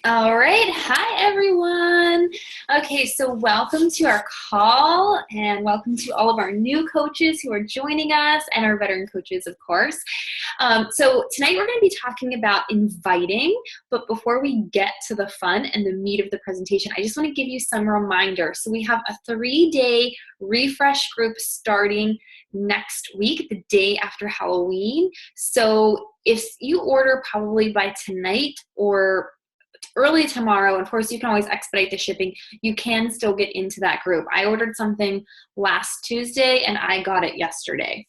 All right. Hi, everyone. Okay, so welcome to our call and welcome to all of our new coaches who are joining us and our veteran coaches, of course. So tonight we're going to be talking about inviting, but before we get to the fun and the meat of the presentation, I just want to give you some reminders. So we have a 3-day refresh group starting next week, the day after Halloween. So if you order probably by tonight or early tomorrow, and of course you can always expedite the shipping, you can still get into that group. I ordered something last Tuesday and I got it yesterday.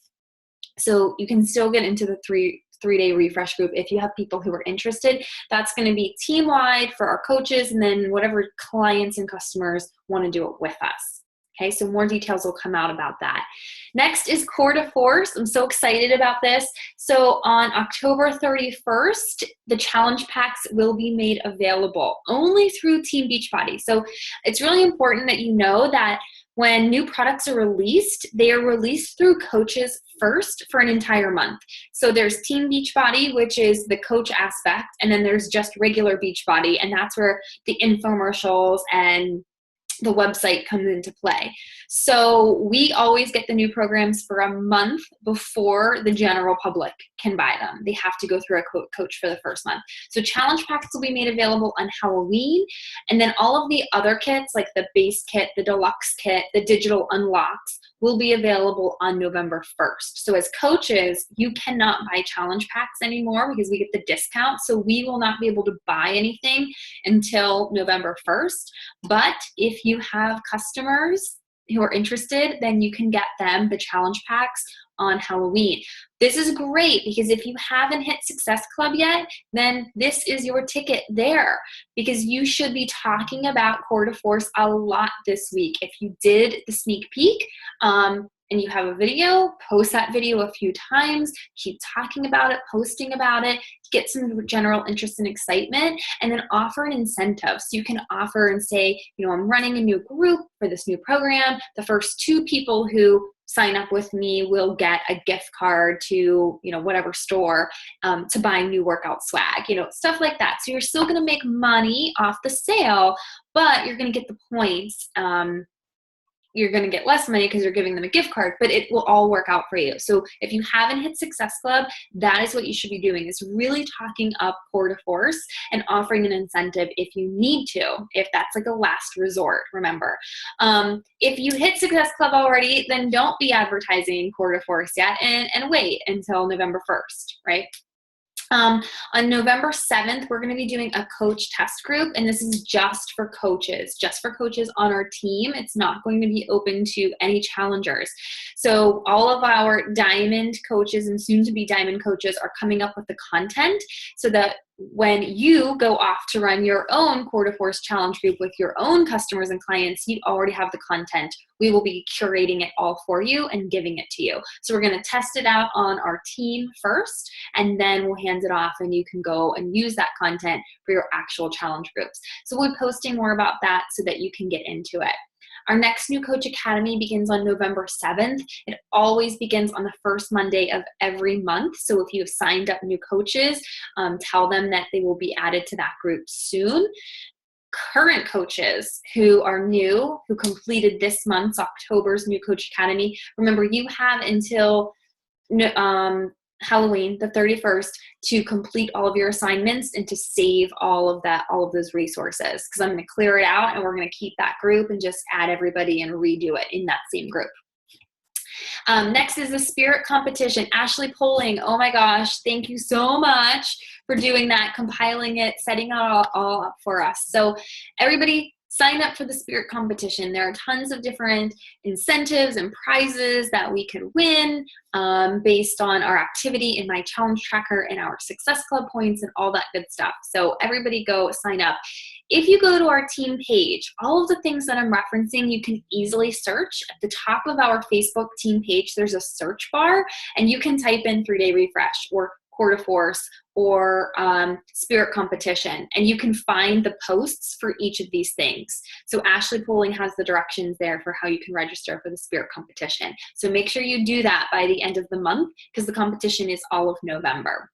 So you can still get into the three-day refresh group if you have people who are interested. That's going to be team-wide for our coaches, and then whatever clients and customers want to do it with us. Okay, so more details will come out about that. Next is Core to Force. I'm so excited about this. So on October 31st, the challenge packs will be made available only through Team Beachbody. So it's really important that you know that when new products are released, they are released through coaches first for an entire month. So there's Team Beachbody, which is the coach aspect, and then there's just regular Beachbody, and that's where the infomercials and the website comes into play. So we always get the new programs for a month before the general public can buy them. They have to go through a coach for the first month. So challenge packs will be made available on Halloween, and then all of the other kits like the base kit, the deluxe kit, the digital unlocks will be available on November 1st. So as coaches, you cannot buy challenge packs anymore because we get the discount. So we will not be able to buy anything until November 1st. But if you have customers who are interested, then you can get them the challenge packs on Halloween. This is great because if you haven't hit Success Club yet, then this is your ticket there, because you should be talking about Core to Force a lot this week. If you did the sneak peek, and you have a video, post that video a few times, keep talking about it, posting about it, get some general interest and excitement, and then offer an incentive. So you can offer and say, I'm running a new group for this new program. The first 2 people who sign up with me will get a gift card to, whatever store to buy new workout swag, stuff like that. So you're still going to make money off the sale, but you're going to get the points. You're going to get less money because you're giving them a gift card, but it will all work out for you. So if you haven't hit Success Club, that is what you should be doing, is really talking up Core to Force and offering an incentive if you need to, if that's like a last resort, remember. If you hit Success Club already, then don't be advertising Core to Force yet and wait until November 1st, right? On November 7th, we're going to be doing a coach test group, and this is just for coaches on our team. It's not going to be open to any challengers. So all of our diamond coaches and soon to be diamond coaches are coming up with the content so that when you go off to run your own Core to Force challenge group with your own customers and clients, you already have the content. We will be curating it all for you and giving it to you. So we're going to test it out on our team first, and then we'll hand it off and you can go and use that content for your actual challenge groups. So we'll be posting more about that so that you can get into it. Our next new Coach Academy begins on November 7th. It always begins on the first Monday of every month. So if you have signed up new coaches, tell them that they will be added to that group soon. Current coaches who are new, who completed this month's October's new Coach Academy, remember you have until Halloween, the 31st, to complete all of your assignments and to save all of those resources, because I'm going to clear it out and we're going to keep that group and just add everybody and redo it in that same group. Next is the spirit competition. Ashley Poling, oh my gosh, thank you so much for doing that, compiling it, setting it all up for us. So everybody, sign up for the spirit competition. There are tons of different incentives and prizes that we could win based on our activity in my challenge tracker and our Success Club points and all that good stuff. So everybody go sign up. If you go to our team page, all of the things that I'm referencing, you can easily search. At the top of our Facebook team page, there's a search bar, and you can type in 3-day refresh or Core to Force or spirit competition, and you can find the posts for each of these things. So Ashley Poling has the directions there for how you can register for the spirit competition. So make sure you do that by the end of the month, because the competition is all of November.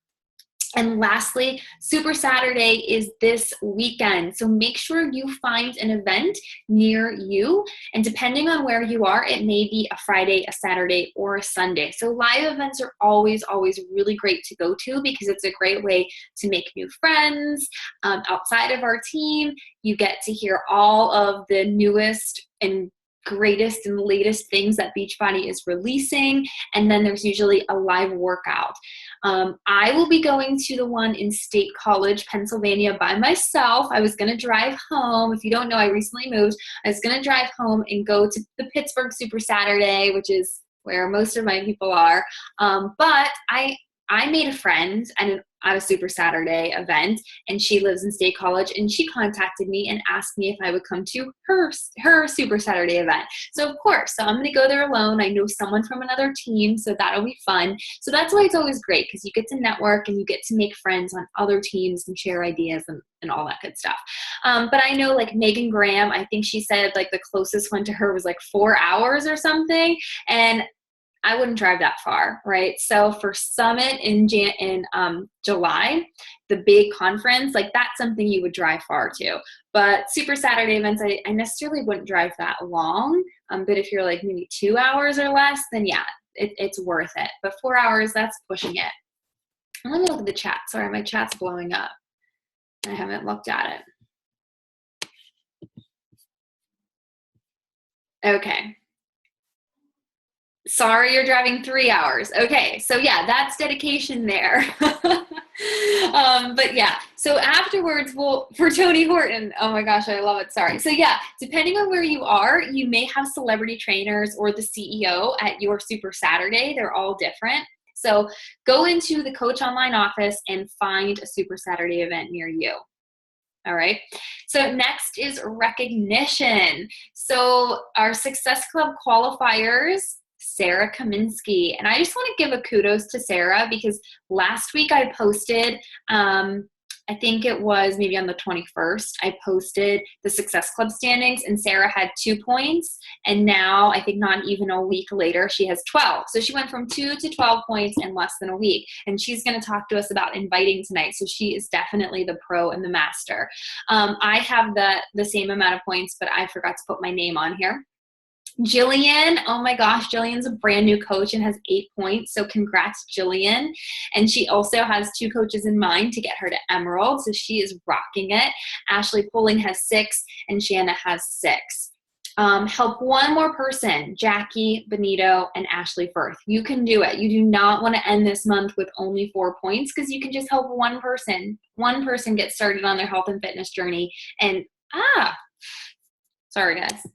And lastly, Super Saturday is this weekend. So make sure you find an event near you. And depending on where you are, it may be a Friday, a Saturday, or a Sunday. So live events are always, always really great to go to because it's a great way to make new friends outside of our team. You get to hear all of the newest and greatest and latest things that Beachbody is releasing. And then there's usually a live workout. I will be going to the one in State College, Pennsylvania by myself. I was going to drive home. If you don't know, I recently moved. I was going to drive home and go to the Pittsburgh Super Saturday, which is where most of my people are. But I made a friend at a Super Saturday event, and she lives in State College, and she contacted me and asked me if I would come to her Super Saturday event. So of course, so I'm going to go there alone. I know someone from another team, so that'll be fun. So that's why it's always great, because you get to network and you get to make friends on other teams and share ideas and all that good stuff. But I know like Megan Graham, I think she said like the closest one to her was like 4 hours or something. And I wouldn't drive that far, right? So for Summit in July, the big conference, like that's something you would drive far to. But Super Saturday events, I necessarily wouldn't drive that long. But if you're like maybe 2 hours or less, then yeah, it's worth it. But 4 hours, that's pushing it. And let me look at the chat. Sorry, my chat's blowing up. I haven't looked at it. Okay. Sorry, you're driving 3 hours. Okay, so yeah, that's dedication there. But yeah, so afterwards, for Tony Horton, oh my gosh, I love it. Sorry. So yeah, depending on where you are, you may have celebrity trainers or the CEO at your Super Saturday. They're all different. So go into the Coach Online office and find a Super Saturday event near you. All right. So next is recognition. So our Success Club qualifiers, Sarah Kaminsky. And I just want to give a kudos to Sarah because last week I posted, I think it was maybe on the 21st, I posted the Success Club standings and Sarah had 2 points. And now I think not even a week later, she has 12. So she went from 2 to 12 points in less than a week. And she's going to talk to us about inviting tonight. So she is definitely the pro and the master. I have the same amount of points, but I forgot to put my name on here. Jillian, oh my gosh, Jillian's a brand new coach and has 8 points. So congrats, Jillian. And she also has 2 coaches in mind to get her to Emerald. So she is rocking it. Ashley Poling has 6 and Shanna has 6. Help one more person, Jackie Benito and Ashley Firth. You can do it. You do not want to end this month with only 4 points because you can just help one person get started on their health and fitness journey. And sorry guys.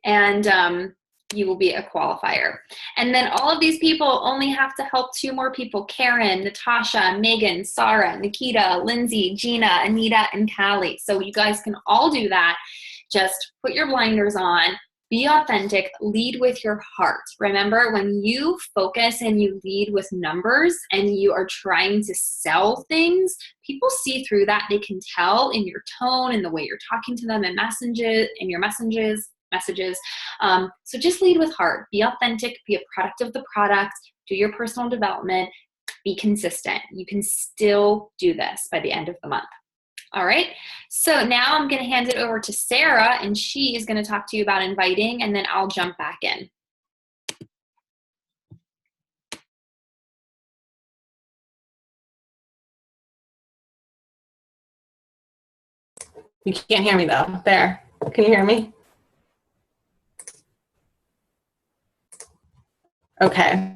And you will be a qualifier. And then all of these people only have to help 2 more people, Karen, Natasha, Megan, Sarah, Nikita, Lindsay, Gina, Anita, and Callie. So you guys can all do that. Just put your blinders on, be authentic, lead with your heart. Remember, when you focus and you lead with numbers and you are trying to sell things, people see through that. They can tell in your tone and the way you're talking to them in your messages. So just lead with heart, be authentic, be a product of the product, do your personal development, be consistent. You can still do this by the end of the month. All right. So now I'm going to hand it over to Sarah and she is going to talk to you about inviting and then I'll jump back in. You can't hear me though. There. Can you hear me? Okay.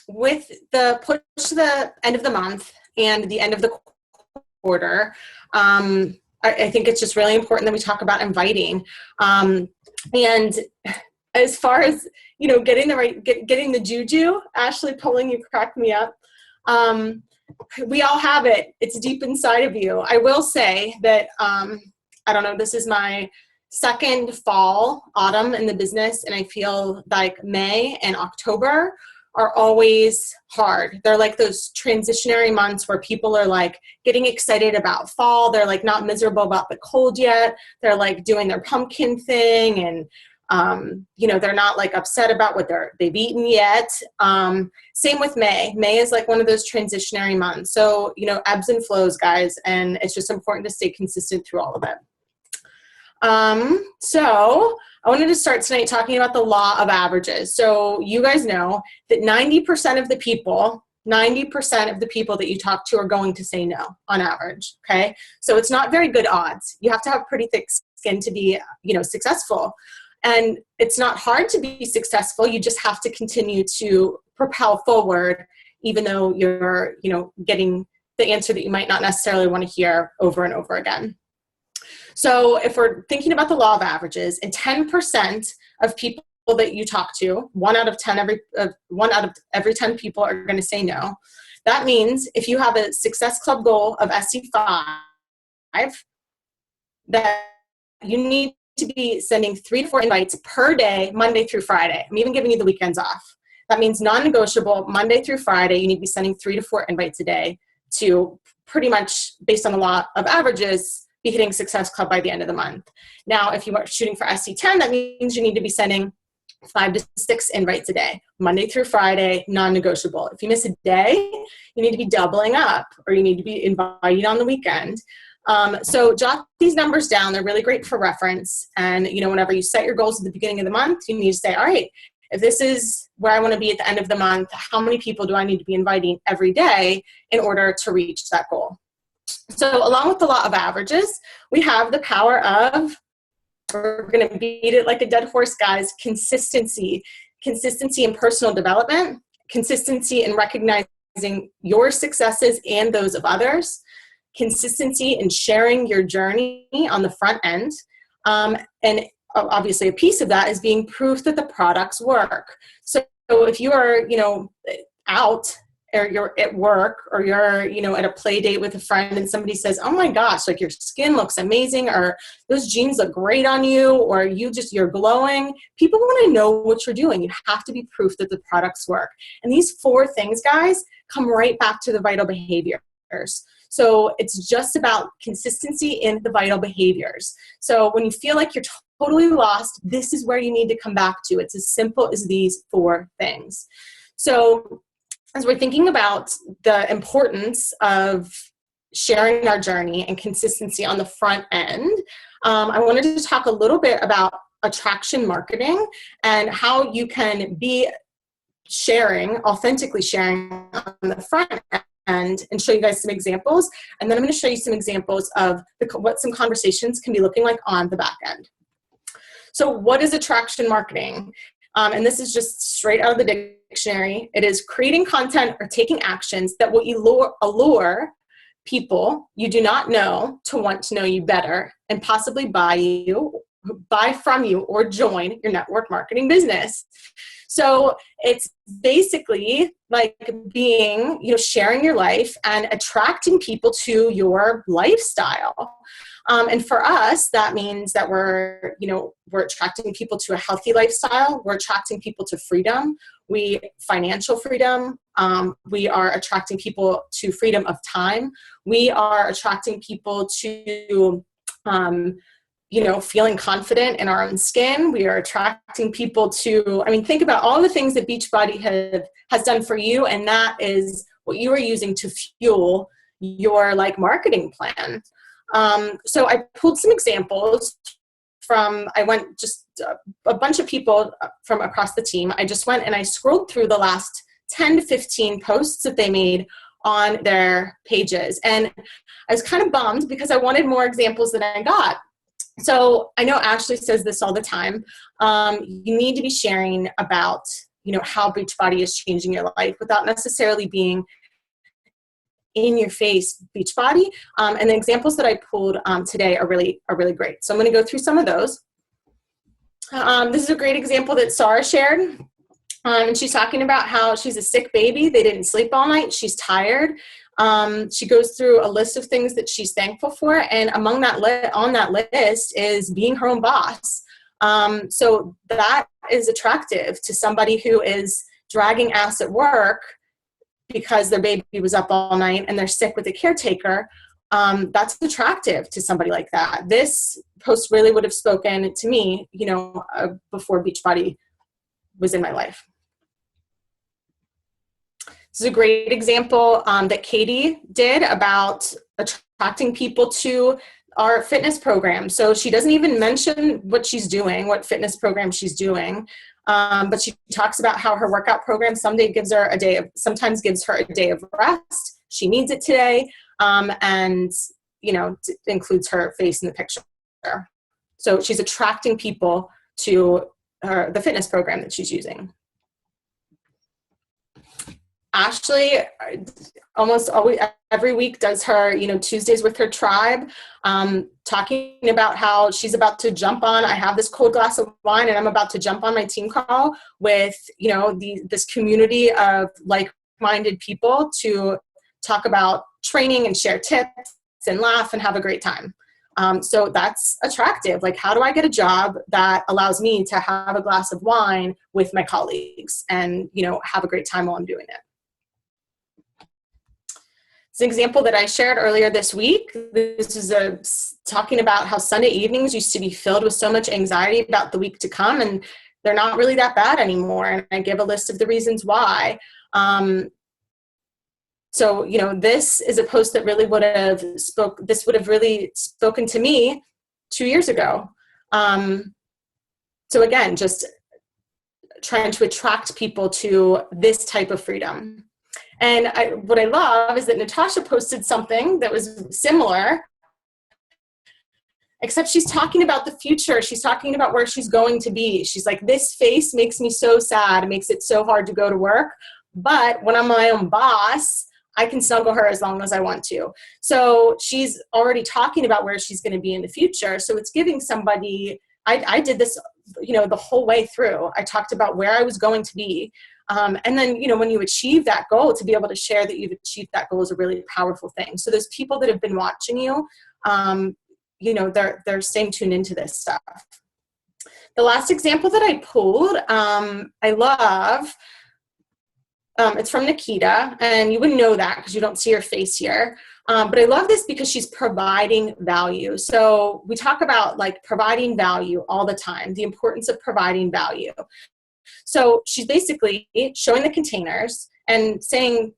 With the push to the end of the month and the end of the quarter, I think it's just really important that we talk about inviting. And as far as, getting the juju, Ashley Pulling, you cracked me up. We all have it. It's deep inside of you. I will say that, I don't know, this is my second autumn in the business, and I feel like May and October are always hard. They're like those transitionary months where people are like getting excited about fall. They're like not miserable about the cold yet. They're like doing their pumpkin thing and They're not like upset about what they've eaten yet. Same with May. May is like one of those transitionary months. So, ebbs and flows, guys, and it's just important to stay consistent through all of it. So I wanted to start tonight talking about the law of averages. So you guys know that 90% of the people that you talk to are going to say no on average. Okay. So it's not very good odds. You have to have pretty thick skin to be, successful. And it's not hard to be successful. You just have to continue to propel forward, even though you're, getting the answer that you might not necessarily want to hear over and over again. So if we're thinking about the law of averages, and 10% of people that you talk to, one out of every 10 people are going to say no. That means if you have a Success Club goal of SC5, that you need to be sending 3 to 4 invites per day, Monday through Friday. I'm even giving you the weekends off. That means non-negotiable, Monday through Friday, you need to be sending 3 to 4 invites a day to pretty much, based on the law of averages, be hitting Success Club by the end of the month. Now, if you are shooting for SC10, that means you need to be sending 5 to 6 invites a day, Monday through Friday, non-negotiable. If you miss a day, you need to be doubling up, or you need to be invited on the weekend. So jot these numbers down. They're really great for reference. And, whenever you set your goals at the beginning of the month, you need to say, all right, if this is where I want to be at the end of the month, how many people do I need to be inviting every day in order to reach that goal? So along with the law of averages, we have the power of, we're going to beat it like a dead horse, guys, consistency in personal development, consistency in recognizing your successes and those of others, consistency in sharing your journey on the front end, and obviously a piece of that is being proof that the products work. So if you are, out, or you're at work, or you're, at a play date with a friend and somebody says, oh my gosh, like your skin looks amazing, or those jeans look great on you, or you're glowing. People want to know what you're doing. You have to be proof that the products work. And these 4 things, guys, come right back to the vital behaviors. So it's just about consistency in the vital behaviors. So when you feel like you're totally lost, this is where you need to come back to. It's as simple as these 4 things. So as we're thinking about the importance of sharing our journey and consistency on the front end, I wanted to talk a little bit about attraction marketing and how you can be authentically sharing on the front end, and show you guys some examples. And then I'm going to show you some examples of what some conversations can be looking like on the back end. So what is attraction marketing? And this is just straight out of the dictionary. It is creating content or taking actions that will allure people you do not know to want to know you better and possibly buy from you or join your network marketing business. So it's basically like being, sharing your life and attracting people to your lifestyle. And for us, that means that we're attracting people to a healthy lifestyle. We're attracting people to freedom. Financial freedom. We are attracting people to freedom of time. We are attracting people to, feeling confident in our own skin. We are attracting people to, think about all the things that Beachbody has done for you. And that is what you are using to fuel your marketing plan. So I pulled some examples I went just a bunch of people from across the team. I just went and I scrolled through the last 10 to 15 posts that they made on their pages. And I was kind of bummed because I wanted more examples than I got. So I know Ashley says this all the time. You need to be sharing about, how Beachbody is changing your life without necessarily being in your face Beachbody. And the examples that I pulled today are really great. So I'm going to go through some of those. This is a great example that Sarah shared. And she's talking about how she's a sick baby. They didn't sleep all night. She's tired. She goes through a list of things that she's thankful for. And among on that list is being her own boss. So that is attractive to somebody who is dragging ass at work because their baby was up all night and they're sick with a caretaker. that's attractive to somebody like that. This post really would have spoken to me, before Beachbody was in my life. This is a great example that Katie did about attracting people to our fitness program. So she doesn't even mention what she's doing, what fitness program she's doing, but she talks about how her workout program sometimes gives her a day of rest. She needs it today, and includes her face in the picture. So she's attracting people to the fitness program that she's using. Ashley almost always every week does her Tuesdays with her tribe, talking about how she's about to jump on. I have this cold glass of wine and I'm about to jump on my team call with this community of like-minded people to talk about training and share tips and laugh and have a great time. So that's attractive. Like, how do I get a job that allows me to have a glass of wine with my colleagues and have a great time while I'm doing it? It's an example that I shared earlier this week. This is talking about how Sunday evenings used to be filled with so much anxiety about the week to come, and they're not really that bad anymore. And I give a list of the reasons why. So, this is a post that really would have really spoken to me 2 years ago. So again, just trying to attract people to this type of freedom. And what I love is that Natasha posted something that was similar, except she's talking about the future. She's talking about where she's going to be. She's like, this face makes me so sad. It makes it so hard to go to work. But when I'm my own boss, I can snuggle her as long as I want to. So she's already talking about where she's going to be in the future. So it's giving somebody, I did this, the whole way through. I talked about where I was going to be. And then, when you achieve that goal, to be able to share that you've achieved that goal is a really powerful thing. So those people that have been watching you, they're staying tuned into this stuff. The last example that I pulled, I love, it's from Nikita, and you wouldn't know that because you don't see her face here. But I love this because she's providing value. So we talk about providing value all the time, the importance of providing value. So she's basically showing the containers and saying,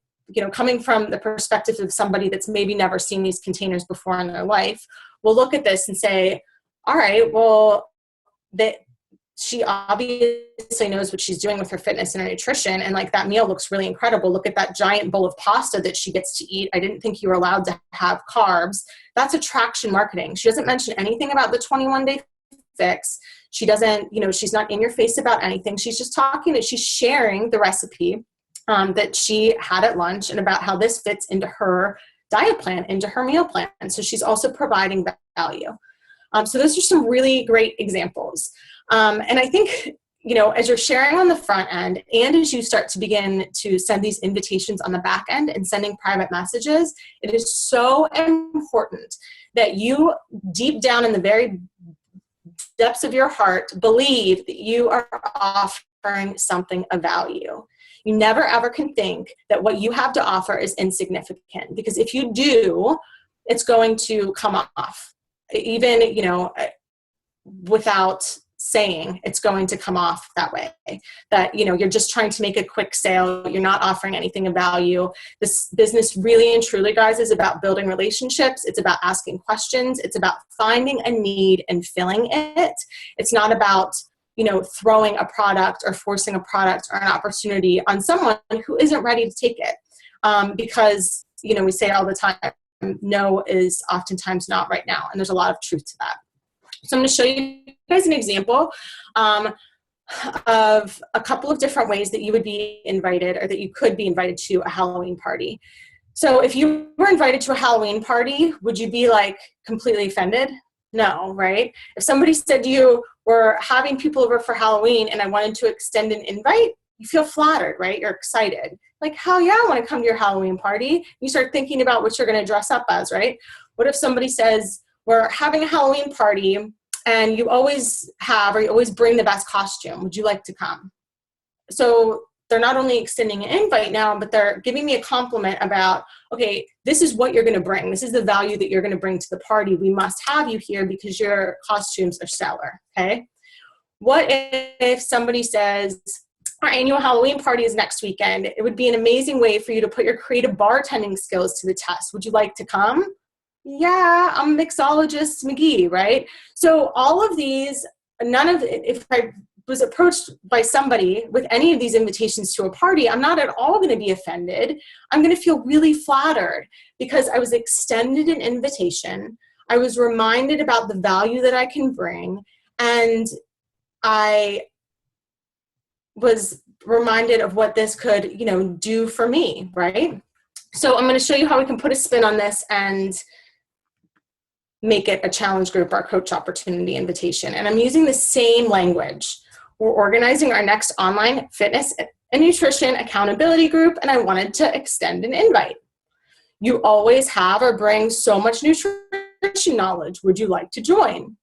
coming from the perspective of somebody that's maybe never seen these containers before in their life, will look at this and say, all right, well, she obviously knows what she's doing with her fitness and her nutrition. And that meal looks really incredible. Look at that giant bowl of pasta that she gets to eat. I didn't think you were allowed to have carbs. That's attraction marketing. She doesn't mention anything about the 21-day fix. She doesn't, she's not in your face about anything. She's just she's sharing the recipe that she had at lunch and about how this fits into her diet plan, into her meal plan. So she's also providing value. So those are some really great examples. And I think, as you're sharing on the front end and as you start to begin to send these invitations on the back end and sending private messages, it is so important that you deep down in the very depths of your heart believe that you are offering something of value. You never ever can think that what you have to offer is insignificant, because if you do, it's going to come off. Even, without saying, it's going to come off that way, that, you're just trying to make a quick sale. You're not offering anything of value. This business really and truly, guys, is about building relationships. It's about asking questions. It's about finding a need and filling it. It's not about, throwing a product or forcing a product or an opportunity on someone who isn't ready to take it. Because, we say all the time, no is oftentimes not right now. And there's a lot of truth to that. So I'm going to show you guys an example of a couple of different ways that you would be invited, or that you could be invited to a Halloween party. So if you were invited to a Halloween party, would you be completely offended? No, right? If somebody said to you, we're having people over for Halloween and I wanted to extend an invite, you feel flattered, right? You're excited. Hell yeah, I want to come to your Halloween party. You start thinking about what you're going to dress up as, right? What if somebody says, we're having a Halloween party and you always have, or you always bring the best costume. Would you like to come? So they're not only extending an invite now, but they're giving me a compliment about, okay, this is what you're going to bring. This is the value that you're going to bring to the party. We must have you here because your costumes are stellar, okay? What if somebody says, our annual Halloween party is next weekend. It would be an amazing way for you to put your creative bartending skills to the test. Would you like to come? Yeah, I'm mixologist McGee, right? So all of these, if I was approached by somebody with any of these invitations to a party, I'm not at all going to be offended. I'm going to feel really flattered because I was extended an invitation. I was reminded about the value that I can bring, and I was reminded of what this could, do for me, right? So I'm going to show you how we can put a spin on this and make it a challenge group or coach opportunity invitation. And I'm using the same language. We're organizing our next online fitness and nutrition accountability group, and I wanted to extend an invite. You always have or bring so much nutrition knowledge. Would you like to join?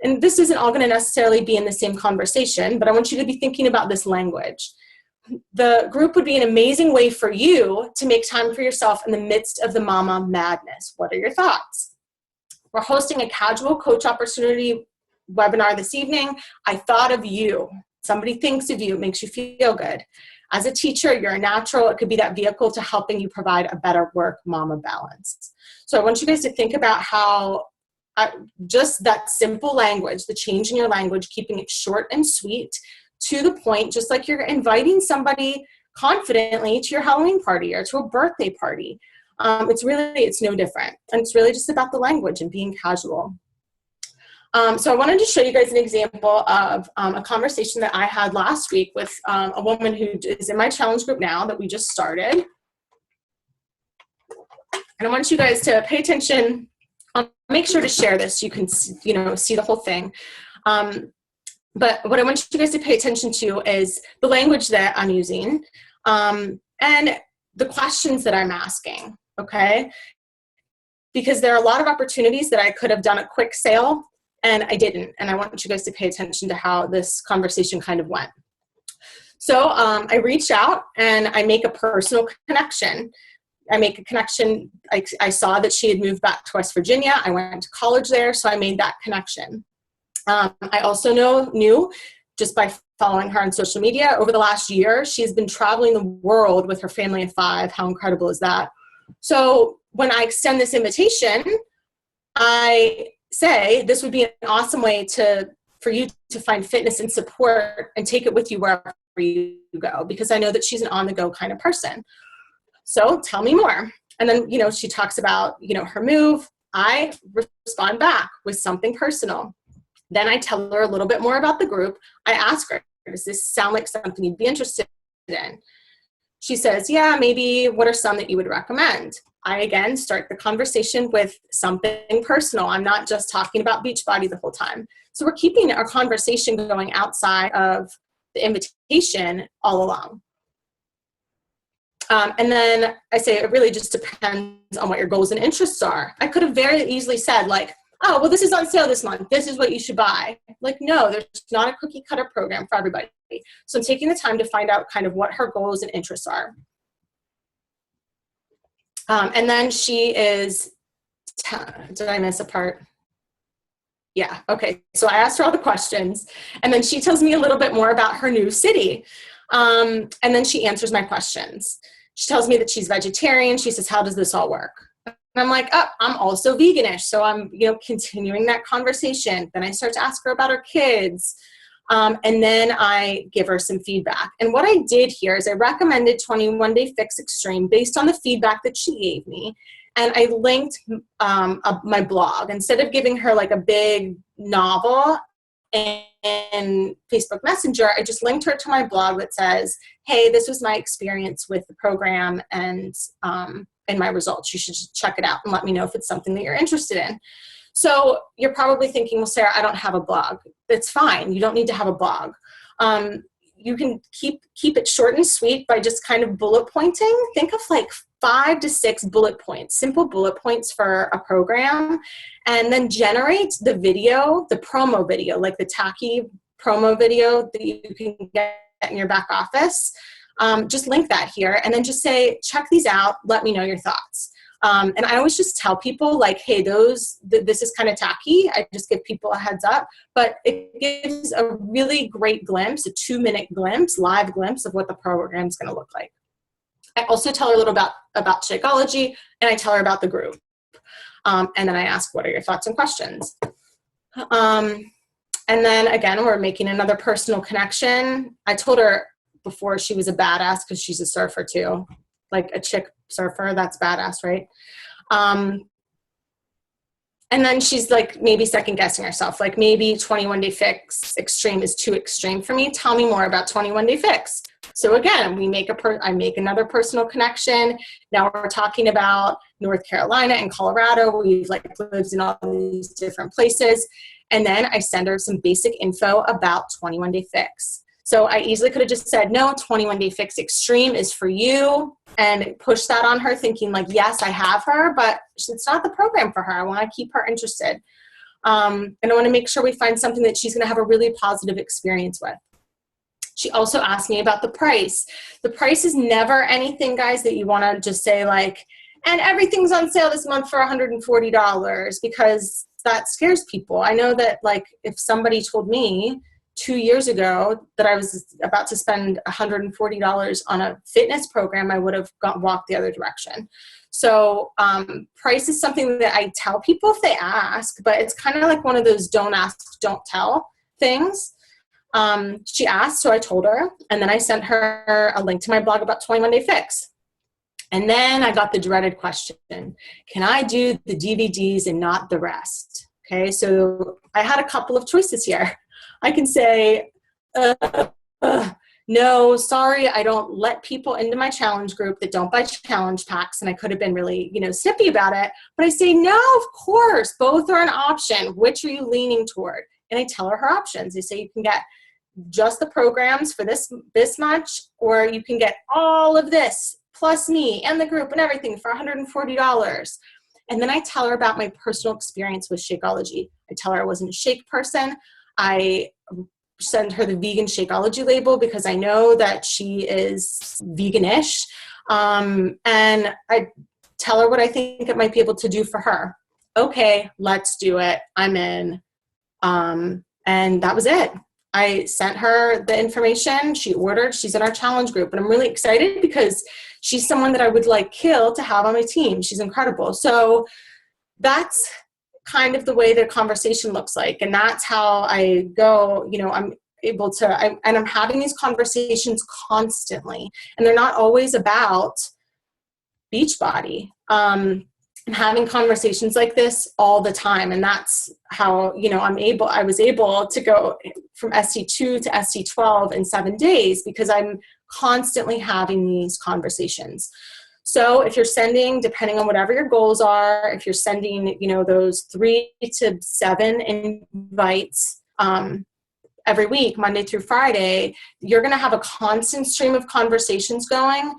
And this isn't all going to necessarily be in the same conversation, but I want you to be thinking about this language. The group would be an amazing way for you to make time for yourself in the midst of the mama madness. What are your thoughts? We're hosting a casual coach opportunity webinar this evening. I thought of you. Somebody thinks of you. It makes you feel good. As a teacher, you're a natural. It could be that vehicle to helping you provide a better work-mama balance. So I want you guys to think about how just that simple language, the change in your language, keeping it short and sweet, to the point, just like you're inviting somebody confidently to your Halloween party or to a birthday party. It's no different. And it's really just about the language and being casual. So I wanted to show you guys an example of a conversation that I had last week with a woman who is in my challenge group now that we just started. And I want you guys to pay attention. I'll make sure to share this so you can see the whole thing. But what I want you guys to pay attention to is the language that I'm using and the questions that I'm asking, okay? Because there are a lot of opportunities that I could have done a quick sale and I didn't. And I want you guys to pay attention to how this conversation kind of went. So I reached out and I make a personal connection. I make a connection. I saw that she had moved back to West Virginia. I went to college there, so I made that connection. I also knew just by following her on social media over the last year, she's been traveling the world with her family of 5. How incredible is that? So when I extend this invitation, I say this would be an awesome way for you to find fitness and support and take it with you wherever you go, because I know that she's an on-the-go kind of person. So tell me more. And then, she talks about, her move. I respond back with something personal. Then I tell her a little bit more about the group. I ask her, does this sound like something you'd be interested in? She says, yeah, maybe. What are some that you would recommend? I, again, start the conversation with something personal. I'm not just talking about Beachbody the whole time. So we're keeping our conversation going outside of the invitation all along. And then I say it really just depends on what your goals and interests are. I could have very easily said, like, oh, well, this is on sale this month. This is what you should buy. Like, no, there's not a cookie cutter program for everybody. So I'm taking the time to find out kind of what her goals and interests are. And then she is, did I miss a part? Yeah, okay. So I asked her all the questions, and then she tells me a little bit more about her new city. And then she answers my questions. She tells me that she's vegetarian. She says, how does this all work? And I'm like, oh, I'm also veganish. So I'm, continuing that conversation. Then I start to ask her about her kids. And then I give her some feedback. And what I did here is I recommended 21 Day Fix Extreme based on the feedback that she gave me. And I linked my blog. Instead of giving her like a big novel in Facebook Messenger, I just linked her to my blog that says, hey, this was my experience with the program and my results. You should just check it out and let me know if it's something that you're interested in. So you're probably thinking, well, Sarah, I don't have a blog. That's fine. You don't need to have a blog. You can keep it short and sweet by just kind of bullet pointing. Think of like 5 to 6 bullet points, simple bullet points for a program, and then generate the video, the promo video, like the tacky promo video that you can get in your back office. just link that here and then just say, check these out. Let me know your thoughts. And I always just tell people like, hey, this is kind of tacky. I just give people a heads up, but it gives a really great glimpse, a 2-minute glimpse, live glimpse of what the program is going to look like. I also tell her a little about Shakeology, and I tell her about the group. And then I ask, what are your thoughts and questions? And then again, we're making another personal connection. I told her before she was a badass because she's a surfer too. Like a chick surfer, that's badass, right? And then she's like maybe second guessing herself. Like maybe 21 Day Fix Extreme is too extreme for me. Tell me more about 21 Day Fix. So again, I make another personal connection. Now we're talking about North Carolina and Colorado. We've like lived in all these different places. And then I send her some basic info about 21 Day Fix. So I easily could have just said, no, 21 Day Fix Extreme is for you, and push that on her thinking like, yes, I have her, but it's not the program for her. I want to keep her interested. And I want to make sure we find something that she's going to have a really positive experience with. She also asked me about the price. The price is never anything, guys, that you want to just say like, and everything's on sale this month for $140, because that scares people. I know that like if somebody told me 2 years ago that I was about to spend $140 on a fitness program, I would have walked the other direction. So price is something that I tell people if they ask, but it's kind of like one of those don't ask, don't tell things. She asked, so I told her, and then I sent her a link to my blog about 21 Day Fix. And then I got the dreaded question, can I do the DVDs and not the rest? Okay, so I had a couple of choices here. I can say, no, sorry, I don't let people into my challenge group that don't buy challenge packs. And I could have been really, snippy about it. But I say, no, of course, both are an option. Which are you leaning toward? And I tell her options. I say you can get just the programs for this much, or you can get all of this plus me and the group and everything for $140. And then I tell her about my personal experience with Shakeology. I tell her I wasn't a shake person. I send her the vegan Shakeology label because I know that she is veganish. And I tell her what I think it might be able to do for her. Okay, let's do it. I'm in. And that was it. I sent her the information. She ordered. She's in our challenge group. And I'm really excited because she's someone that I would like kill to have on my team. She's incredible. So that's kind of the way the conversation looks like. And that's how I go, I'm able to, and I'm having these conversations constantly. And they're not always about Beachbody. I'm having conversations like this all the time. And that's how, I was able to go from SC2 to SC12 in 7 days because I'm constantly having these conversations. So if you're sending, depending on whatever your goals are, if you're sending, those 3 to 7 invites, every week, Monday through Friday, you're going to have a constant stream of conversations going.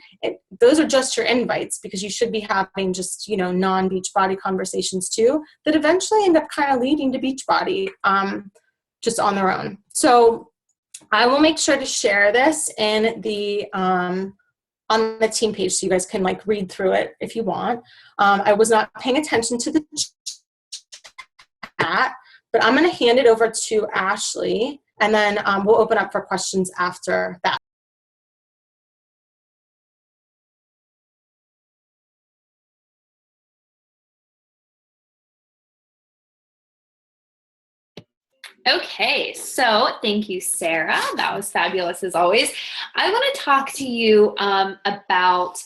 Those are just your invites because you should be having just, non-Beachbody conversations too that eventually end up kind of leading to Beachbody just on their own. So I will make sure to share this in the on the team page so you guys can like read through it if you want. I was not paying attention to the chat, but I'm going to hand it over to Ashley. And then we'll open up for questions after that. Okay, so thank you, Sarah. That was fabulous as always. I want to talk to you about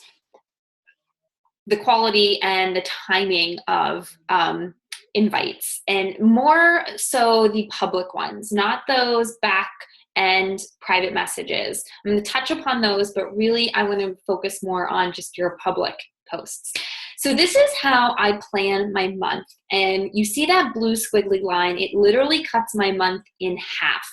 the quality and the timing of invites, and more so the public ones, not those back and private messages. I'm going to touch upon those, but really I want to focus more on just your public posts. So this is how I plan my month. And you see that blue squiggly line, it literally cuts my month in half.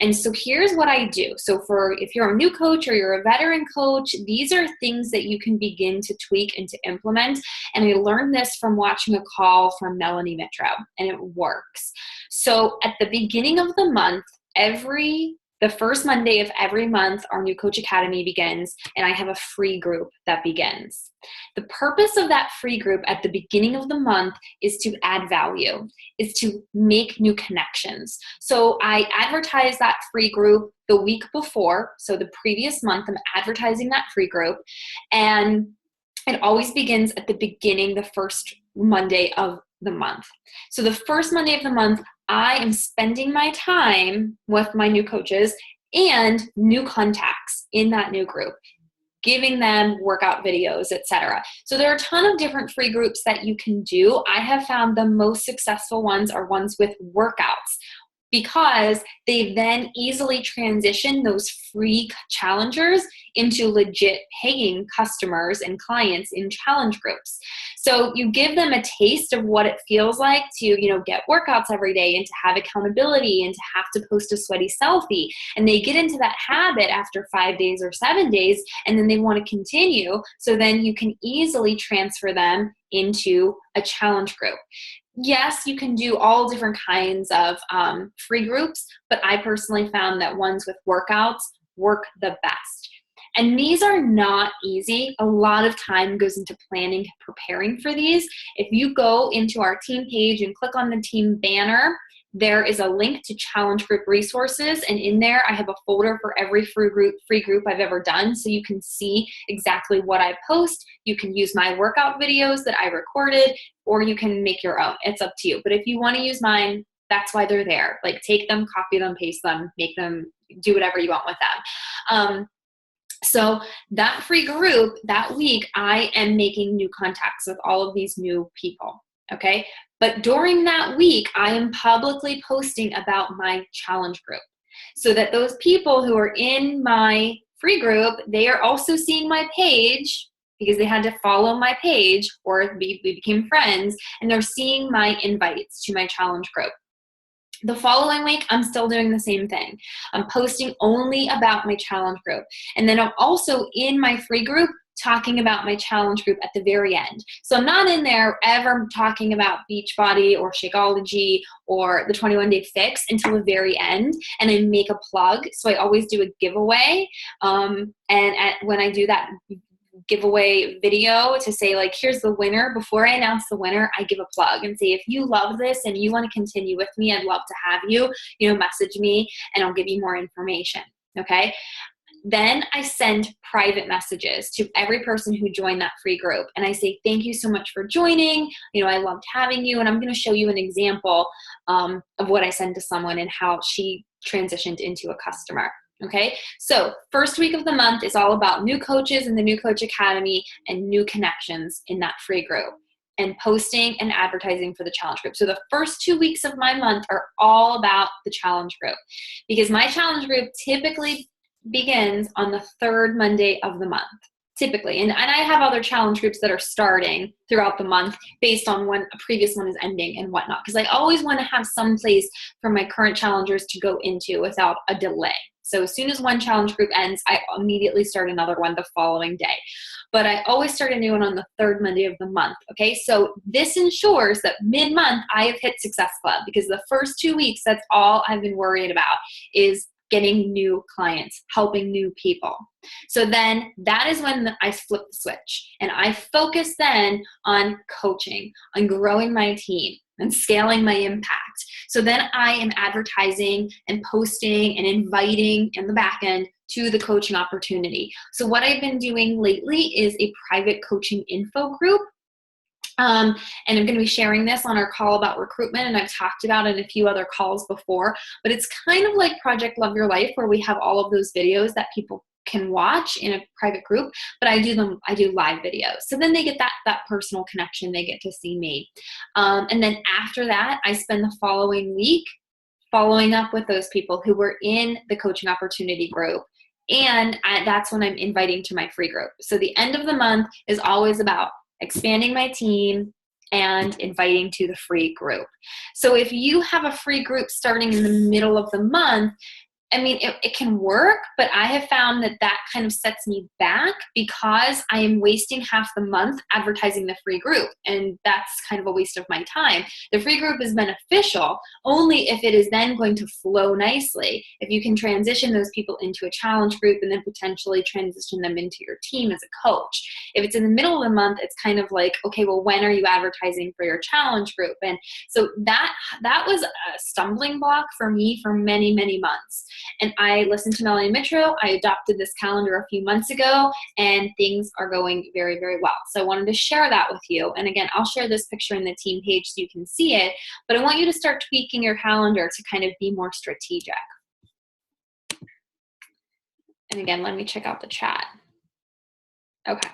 And so here's what I do. So if you're a new coach or you're a veteran coach, these are things that you can begin to tweak and to implement. And I learned this from watching a call from Melanie Mitro, and it works. So at the beginning of the month, every The first Monday of every month, our new Coach Academy begins, and I have a free group that begins. The purpose of that free group at the beginning of the month is to add value, is to make new connections. So I advertise that free group the week before. So the previous month, I'm advertising that free group, and it always begins at the beginning, the first Monday of the month. So the first Monday of the month, I am spending my time with my new coaches and new contacts in that new group, giving them workout videos, etc. So there are a ton of different free groups that you can do. I have found the most successful ones are ones with workouts, because they then easily transition those free challengers into legit paying customers and clients in challenge groups. So you give them a taste of what it feels like to, get workouts every day and to have accountability and to have to post a sweaty selfie. And they get into that habit after 5 days or 7 days, and then they want to continue. So then you can easily transfer them into a challenge group. Yes, you can do all different kinds of free groups, but I personally found that ones with workouts work the best. And these are not easy. A lot of time goes into planning and preparing for these. If you go into our team page and click on the team banner, there is a link to challenge group resources, and in there I have a folder for every free group I've ever done, so you can see exactly what I post. You can use my workout videos that I recorded, or you can make your own. It's up to you. But if you want to use mine, that's why they're there. Like, take them, copy them, paste them, make them, do whatever you want with them. So that free group, that week, I am making new contacts with all of these new people, okay? But during that week, I am publicly posting about my challenge group, so that those people who are in my free group, they are also seeing my page, because they had to follow my page or we became friends, and they're seeing my invites to my challenge group. The following week, I'm still doing the same thing. I'm posting only about my challenge group. And then I'm also in my free group talking about my challenge group at the very end. So I'm not in there ever talking about Beachbody or Shakeology or the 21-Day Fix until the very end, and I make a plug. So I always do a giveaway. When I do that giveaway video to say, like, here's the winner, before I announce the winner, I give a plug and say, if you love this and you want to continue with me, I'd love to have you, message me and I'll give you more information. Okay. Then I send private messages to every person who joined that free group. And I say, thank you so much for joining. I loved having you. And I'm going to show you an example of what I send to someone and how she transitioned into a customer. Okay, so first week of the month is all about new coaches in the New Coach Academy and new connections in that free group, and posting and advertising for the challenge group. So the first 2 weeks of my month are all about the challenge group, because my challenge group typically begins on the third Monday of the month. Typically, and I have other challenge groups that are starting throughout the month based on when a previous one is ending and whatnot, because I always want to have some place for my current challengers to go into without a delay. So as soon as one challenge group ends, I immediately start another one the following day. But I always start a new one on the third Monday of the month, okay? So this ensures that mid-month I have hit Success Club, because the first 2 weeks, that's all I've been worried about, is getting new clients, helping new people. So then that is when I flip the switch, and I focus then on coaching, on growing my team, and scaling my impact. So then I am advertising and posting and inviting in the back end to the coaching opportunity. So what I've been doing lately is a private coaching info group. And I'm going to be sharing this on our call about recruitment, and I've talked about it in a few other calls before, but it's kind of like Project Love Your Life, where we have all of those videos that people can watch in a private group, but I do live videos. So then they get that personal connection, they get to see me. And then after that, I spend the following week following up with those people who were in the coaching opportunity group. And that's when I'm inviting to my free group. So the end of the month is always about expanding my team and inviting to the free group. So if you have a free group starting in the middle of the month, I mean, it can work, but I have found that that kind of sets me back because I am wasting half the month advertising the free group. And that's kind of a waste of my time. The free group is beneficial only if it is then going to flow nicely. If you can transition those people into a challenge group and then potentially transition them into your team as a coach. If it's in the middle of the month, it's kind of like, okay, well, when are you advertising for your challenge group? And so that was a stumbling block for me for many, many months. And I listened to Melanie Mitro. I adopted this calendar a few months ago, and things are going very, very well. So I wanted to share that with you. And again, I'll share this picture in the team page so you can see it, but I want you to start tweaking your calendar to kind of be more strategic. And again, let me check out the chat. Okay.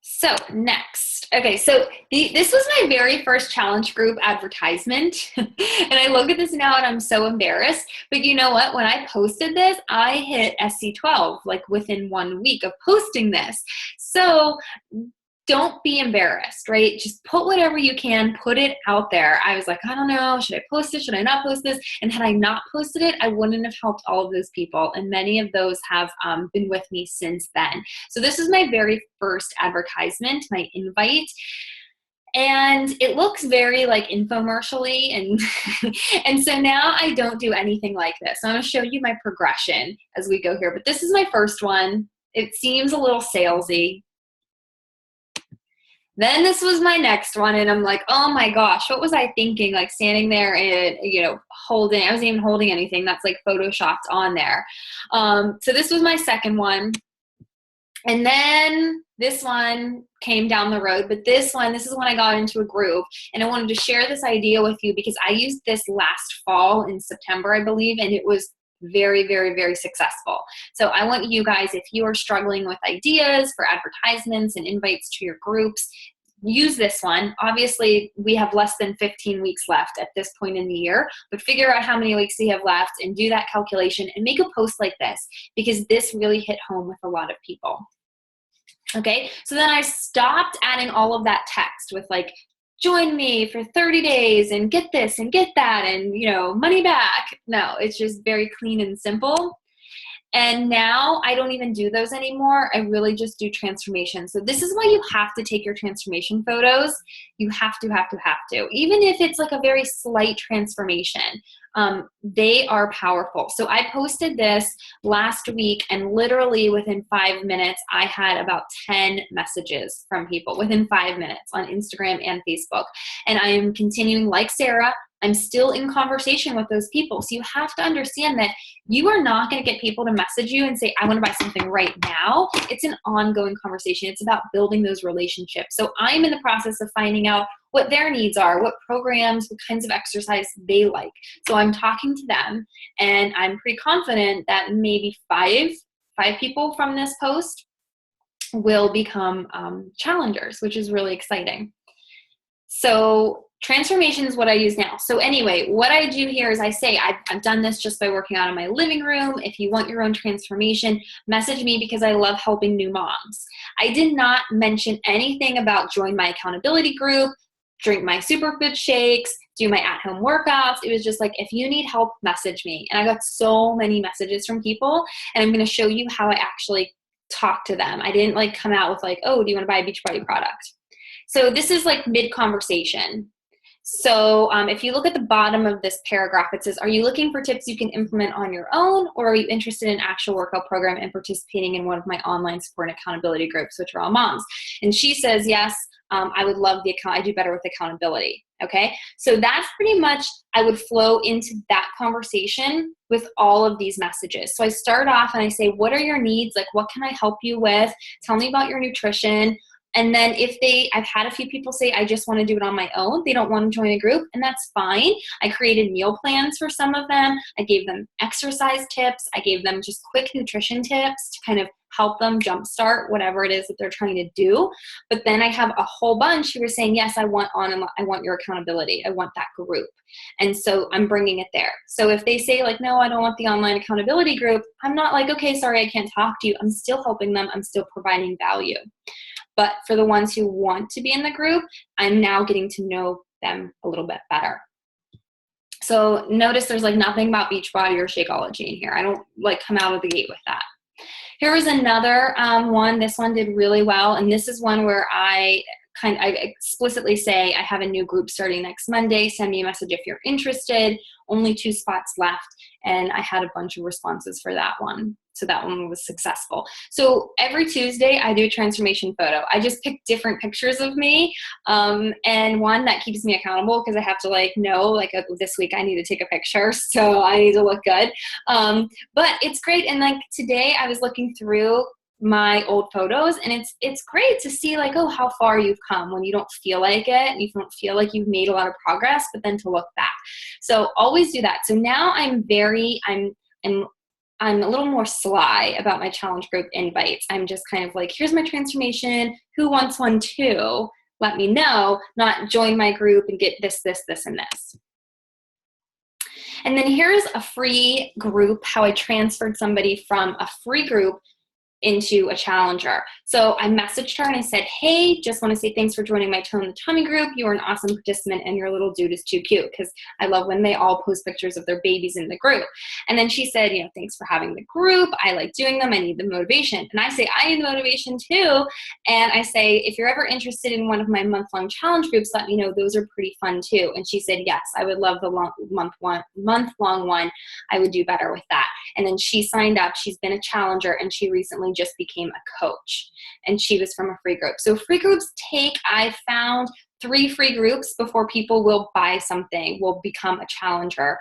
So next, okay, so this was my very first challenge group advertisement. And I look at this now and I'm so embarrassed. But you know what? When I posted this, I hit SC12 like within 1 week of posting this. So don't be embarrassed, right? Just put whatever you can, put it out there. I was like, I don't know, should I post it? Should I not post this? And had I not posted it, I wouldn't have helped all of those people. And many of those have been with me since then. So this is my very first advertisement, my invite. And it looks very like infomercial-y, and and so now I don't do anything like this. So I'm gonna show you my progression as we go here. But this is my first one. It seems a little salesy. Then this was my next one, and I'm like, oh my gosh, what was I thinking? Like standing there and, you know, holding, I wasn't even holding anything. That's like photoshopped on there. So this was my second one. And then this one came down the road, but this is when I got into a group, and I wanted to share this idea with you because I used this last fall in September, I believe, and it was very, very, very successful. So I want you guys, if you are struggling with ideas for advertisements and invites to your groups, use this one. Obviously, we have less than 15 weeks left at this point in the year, but figure out how many weeks we have left and do that calculation and make a post like this, because this really hit home with a lot of people. Okay, so then I stopped adding all of that text with like, join me for 30 days and get this and get that and, you know, money back. No, it's just very clean and simple. And now I don't even do those anymore. I really just do transformation. So this is why you have to take your transformation photos. You have to. Even if it's like a very slight transformation, they are powerful. So I posted this last week, and literally within 5 minutes, I had about 10 messages from people within 5 minutes on Instagram and Facebook. And I am continuing, like Sarah, I'm still in conversation with those people. So you have to understand that you are not going to get people to message you and say, I want to buy something right now. It's an ongoing conversation. It's about building those relationships. So I'm in the process of finding out what their needs are, what programs, what kinds of exercise they like. So I'm talking to them, and I'm pretty confident that maybe five people from this post will become challengers, which is really exciting. So transformation is what I use now. So anyway, what I do here is I say, I've done this just by working out in my living room. If you want your own transformation, message me because I love helping new moms. I did not mention anything about join my accountability group, drink my superfood shakes, do my at-home workouts. It was just like, if you need help, message me. And I got so many messages from people, and I'm going to show you how I actually talk to them. I didn't like come out with like, oh, do you want to buy a Beachbody product? So this is like mid-conversation. So if you look at the bottom of this paragraph, it says, are you looking for tips you can implement on your own, or are you interested in an actual workout program and participating in one of my online support and accountability groups, which are all moms? And she says, yes, I would love the account. I do better with accountability. Okay. So that's pretty much, I would flow into that conversation with all of these messages. So I start off and I say, what are your needs? Like, what can I help you with? Tell me about your nutrition. And then I've had a few people say, I just want to do it on my own. They don't want to join a group, and that's fine. I created meal plans for some of them. I gave them exercise tips. I gave them just quick nutrition tips to kind of help them jumpstart whatever it is that they're trying to do. But then I have a whole bunch who are saying, yes, I want your accountability. I want that group. And so I'm bringing it there. So if they say like, no, I don't want the online accountability group, I'm not like, okay, sorry, I can't talk to you. I'm still helping them. I'm still providing value. But for the ones who want to be in the group, I'm now getting to know them a little bit better. So notice there's like nothing about Beachbody or Shakeology in here. I don't like come out of the gate with that. Here was another one. This one did really well. And this is one where I explicitly say, I have a new group starting next Monday. Send me a message if you're interested. Only 2 spots left. And I had a bunch of responses for that one. So that one was successful. So every Tuesday I do a transformation photo. I just pick different pictures of me. And one that keeps me accountable because I have to know this week I need to take a picture. So I need to look good. But it's great. And today I was looking through my old photos, and it's great to see how far you've come when you don't feel like it and you don't feel like you've made a lot of progress, but then to look back. So always do that. So now I'm a little more sly about my challenge group invites. I'm just kind of here's my transformation. Who wants one too? Let me know, not join my group and get this, this, this, and this. And then here's a free group, how I transferred somebody from a free group into a challenger. So I messaged her and I said, hey, just want to say thanks for joining my Toe in the Tummy group. You are an awesome participant and your little dude is too cute, because I love when they all post pictures of their babies in the group. And then she said, thanks for having the group. I like doing them. I need the motivation. And I say, I need the motivation too. And I say, if you're ever interested in one of my month-long challenge groups, let me know. Those are pretty fun too. And she said, yes, I would love the month-long one. I would do better with that. And then she signed up. She's been a challenger and she recently just became a coach, and she was from a free group. So free groups I found 3 free groups before people will buy something, will become a challenger.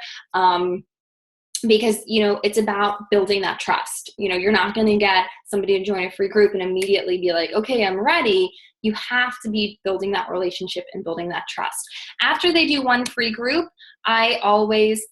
Because, it's about building that trust. You're not going to get somebody to join a free group and immediately be like, okay, I'm ready. You have to be building that relationship and building that trust. After they do one free group, I always,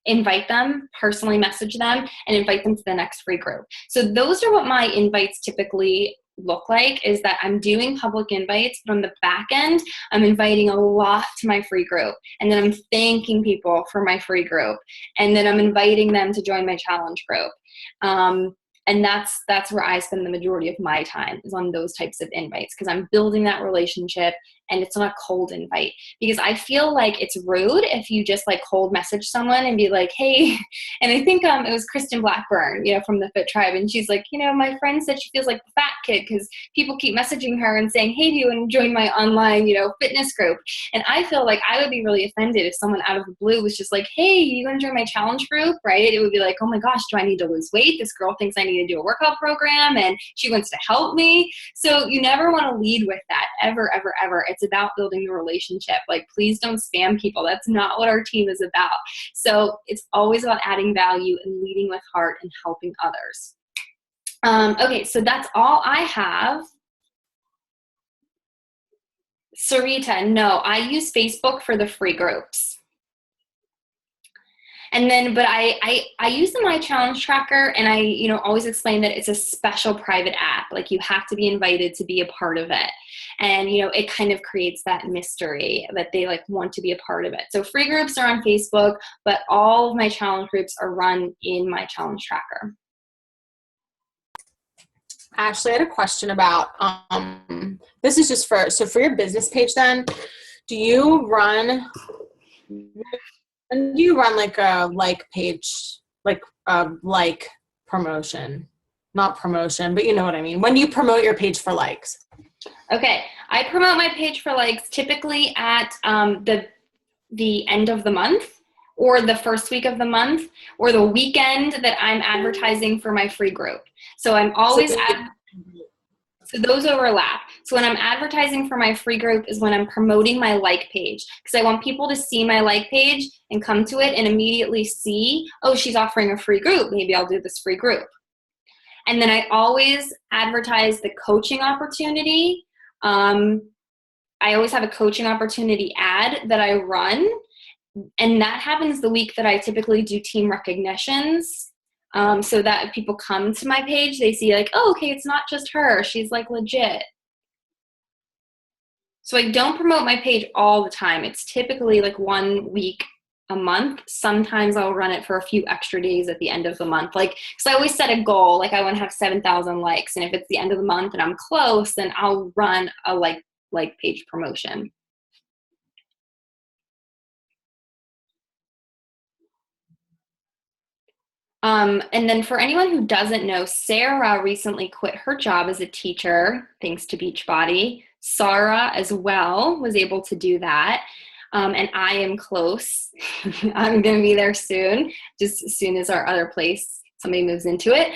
invite them, personally message them, and invite them to the next free group. So those are what my invites typically look like, is that I'm doing public invites, but on the back end, I'm inviting a lot to my free group. And then I'm thanking people for my free group. And then I'm inviting them to join my challenge group. And that's where I spend the majority of my time, is on those types of invites, because I'm building that relationship, and it's not a cold invite. Because I feel like it's rude if you just cold message someone and be like, hey, and I think it was Kristen Blackburn, from the Fit Tribe, and she's like, my friend said she feels like the fat kid because people keep messaging her and saying, hey, do you want to join my online, fitness group? And I feel like I would be really offended if someone out of the blue was just like, hey, you want to join my challenge group, right? It would be like, oh my gosh, do I need to lose weight? This girl thinks I need to do a workout program and she wants to help me. So you never want to lead with that, ever, ever, ever. It's about building the relationship. Please don't spam people. That's not what our team is about. So it's always about adding value and leading with heart and helping others. Okay, so that's all I have. Sarita, no, I use Facebook for the free groups. And then, but I use the My Challenge Tracker, and I, always explain that it's a special private app. You have to be invited to be a part of it. And, it kind of creates that mystery that they want to be a part of it. So free groups are on Facebook, but all of my challenge groups are run in My Challenge Tracker. Ashley, I had a question about, this is just for your business page then, do you run a page, promotion, not promotion, but you know what I mean? When do you promote your page for likes? Okay. I promote my page for likes typically at the end of the month, or the first week of the month, or the weekend that I'm advertising for my free group. So I'm always so those overlap. So when I'm advertising for my free group is when I'm promoting my like page, because I want people to see my like page and come to it and immediately see, oh, she's offering a free group. Maybe I'll do this free group. And then I always advertise the coaching opportunity. I always have a coaching opportunity ad that I run. And that happens the week that I typically do team recognitions. So that if people come to my page, they see oh, okay, it's not just her. She's legit. So I don't promote my page all the time. It's typically 1 week a month. Sometimes I'll run it for a few extra days at the end of the month. Because I always set a goal, I want to have 7,000 likes. And if it's the end of the month and I'm close, then I'll run a like page promotion. And then for anyone who doesn't know, Sarah recently quit her job as a teacher, thanks to Beachbody. Sarah as well was able to do that. And I am close. I'm going to be there soon, just as soon as our other place, somebody moves into it.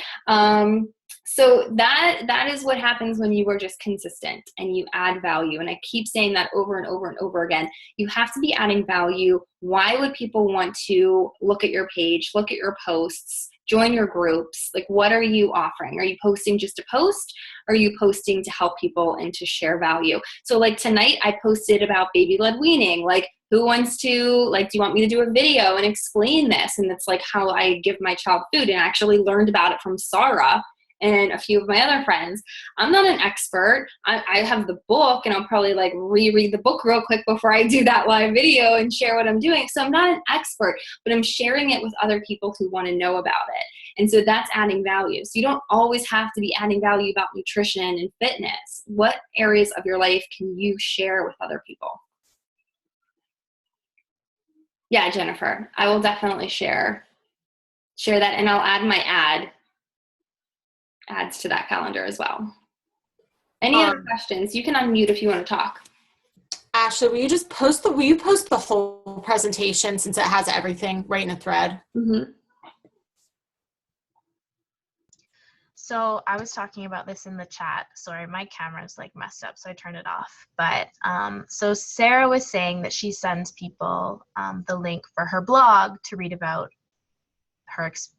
So that is what happens when you are just consistent and you add value. And I keep saying that over and over and over again. You have to be adding value. Why would people want to look at your page, look at your posts, join your groups? Like, what are you offering? Are you posting just to post? Or are you posting to help people and to share value? So like tonight I posted about baby-led weaning. Like, who wants to, like, do you want me to do a video and explain this? And it's like how I give my child food, and I actually learned about it from Sarah and a few of my other friends. I'm not an expert. I have the book, and I'll probably like reread the book real quick before I do that live video and share what I'm doing. So I'm not an expert, but I'm sharing it with other people who want to know about it. And so that's adding value. So you don't always have to be adding value about nutrition and fitness. What areas of your life can you share with other people? Yeah, Jennifer, I will definitely share that, and I'll add my ads to that calendar as well. Any other questions? You can unmute if you want to talk. Ashley, will you post the whole presentation since it has everything right in a thread? Mm-hmm. So I was talking about this in the chat. Sorry, my camera's like messed up, so I turned it off. But so Sarah was saying that she sends people the link for her blog to read about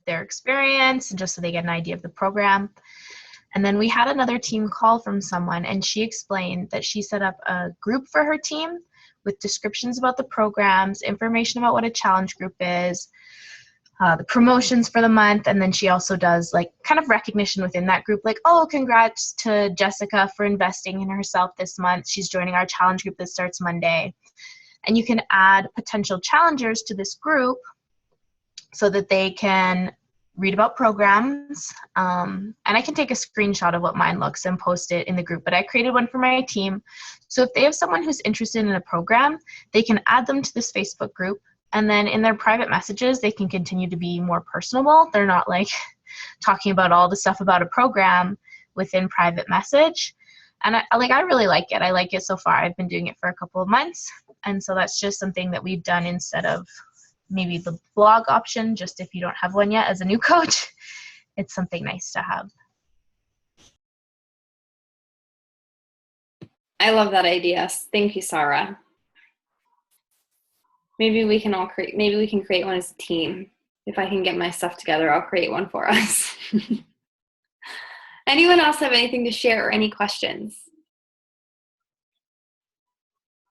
their experience, and just so they get an idea of the program. And then we had another team call from someone, and she explained that she set up a group for her team with descriptions about the programs, information about what a challenge group is, the promotions for the month, and then she also does like kind of recognition within that group, like, oh, congrats to Jessica for investing in herself this month. She's joining our challenge group that starts Monday. And you can add potential challengers to this group so that they can read about programs. And I can take a screenshot of what mine looks and post it in the group, but I created one for my team. So if they have someone who's interested in a program, they can add them to this Facebook group. And then in their private messages, they can continue to be more personable. They're not like talking about all the stuff about a program within private message. And I really like it. I like it so far. I've been doing it for a couple of months. And so that's just something that we've done instead of maybe the blog option, just if you don't have one yet as a new coach. It's something nice to have. I love that idea. Thank you, Sarah. Maybe we can create one as a team. If I can get my stuff together, I'll create one for us. Anyone else have anything to share or any questions?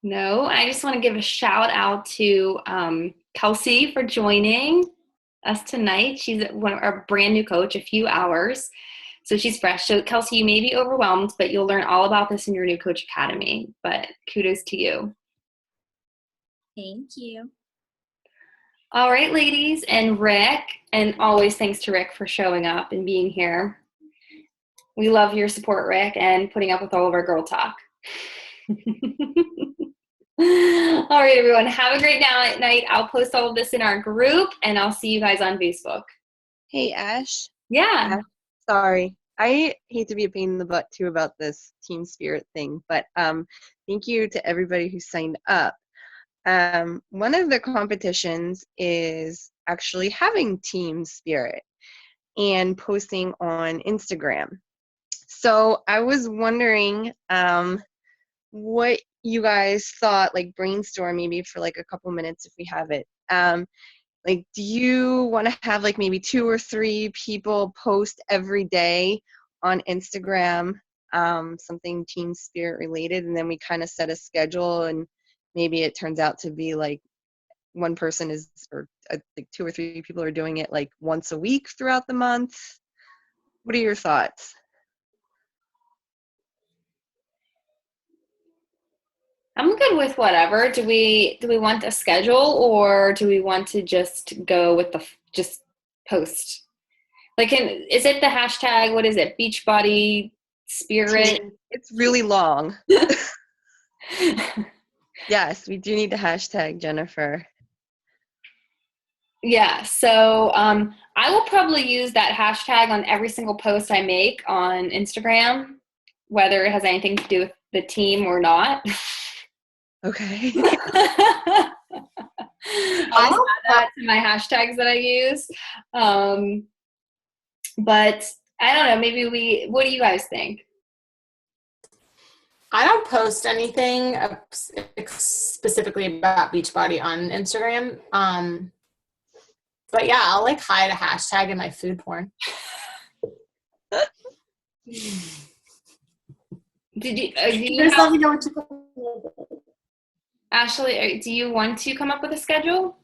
No, I just want to give a shout out to Kelsey for joining us tonight. She's our brand new coach, a few hours. So she's fresh. So Kelsey, you may be overwhelmed, but you'll learn all about this in your new coach academy. But kudos to you. Thank you. All right, ladies, and Rick, and always thanks to Rick for showing up and being here. We love your support, Rick, and putting up with all of our girl talk. All right, everyone, have a great night. I'll post all of this in our group, and I'll see you guys on Facebook. Hey, Ash. Yeah. Sorry. I hate to be a pain in the butt, too, about this team spirit thing, but thank you to everybody who signed up. One of the competitions is actually having team spirit and posting on Instagram. So I was wondering what you guys thought, like brainstorm maybe for like a couple minutes if we have it. Like, do you want to have like maybe 2 or 3 people post every day on Instagram, something team spirit related, and then we kind of set a schedule, and maybe it turns out to be like one person is, or like 2 or 3 people are doing it like once a week throughout the month. What are your thoughts? I'm good with whatever. Do we want a schedule, or do we want to just go with just post? Like, is it the hashtag? What is it? Beachbody spirit. It's really long. Yes, we do need the hashtag, Jennifer. Yeah. So I will probably use that hashtag on every single post I make on Instagram, whether it has anything to do with the team or not. Okay. I'll just add that to my hashtags that I use. But I don't know, what do you guys think? I don't post anything specifically about Beachbody on Instagram. But yeah, I'll like hide a hashtag in my food porn. Do you let me know what you Ashley, do you want to come up with a schedule?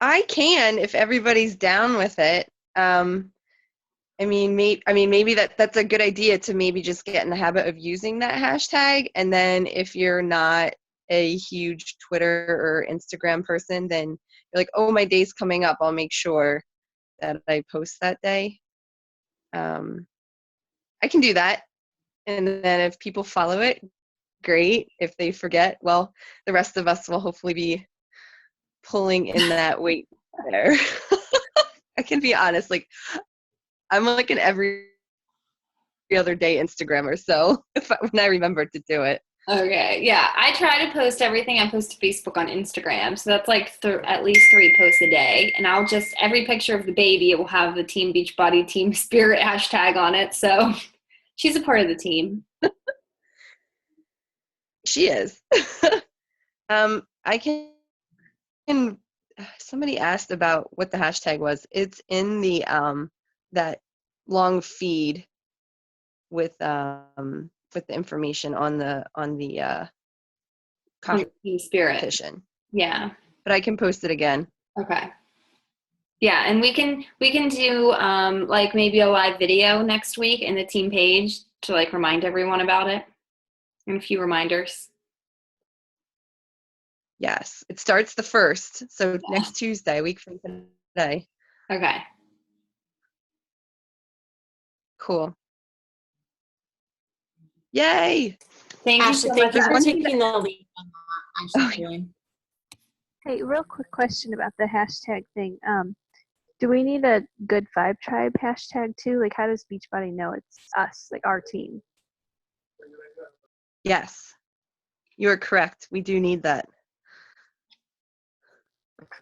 I can if everybody's down with it. Maybe that's a good idea to maybe just get in the habit of using that hashtag. And then if you're not a huge Twitter or Instagram person, then you're like, oh, my day's coming up. I'll make sure that I post that day. I can do that. And then if people follow it, great. If they forget, well, the rest of us will hopefully be pulling in that weight there. I can be honest, like I'm like an every other day Instagrammer, so when I remember to do it. Okay, yeah. I try to post everything I post to Facebook on Instagram, so that's like at least 3 posts a day. And I'll just, every picture of the baby, it will have the Team Beachbody Team Spirit hashtag on it, so she's a part of the team. She is. I can, somebody asked about what the hashtag was. It's in the, that long feed with the information on the Team Spirit. competition. Yeah. But I can post it again. Okay. Yeah, and we can do like maybe a live video next week in the team page to like remind everyone about it, and a few reminders. Yes, it starts the 1st, so next Tuesday, a week from today. Okay. Cool. Yay! Thank Ashley, you so thank much. you for taking the lead on that. Actually, Hey, real quick question about the hashtag thing. Do we need a Good Vibe Tribe hashtag too? Like, how does Beachbody know it's us, like our team? Yes, you are correct. We do need that.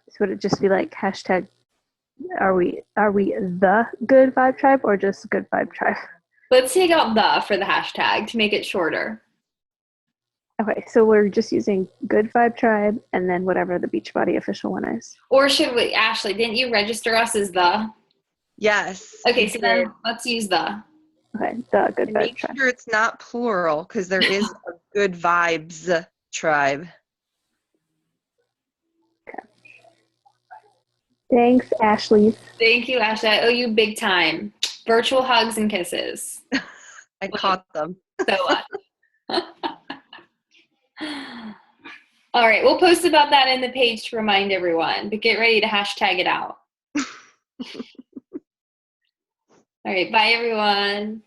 So would it just be like hashtag? Are we the Good Vibe Tribe or just Good Vibe Tribe? Let's take out the for the hashtag to make it shorter. Okay, so we're just using Good Vibe Tribe and then whatever the Beachbody official one is. Or should we, Ashley, didn't you register us as the? Yes. Okay, so then let's use the. Okay, the Good And Vibe make Tribe. sure it's not plural because there is a Good Vibes tribe. Thanks, Ashley. Thank you, Ashley. I owe you big time. Virtual hugs and kisses. I caught them. So much. All right, we'll post about that in the page to remind everyone, but get ready to hashtag it out. All right, bye everyone.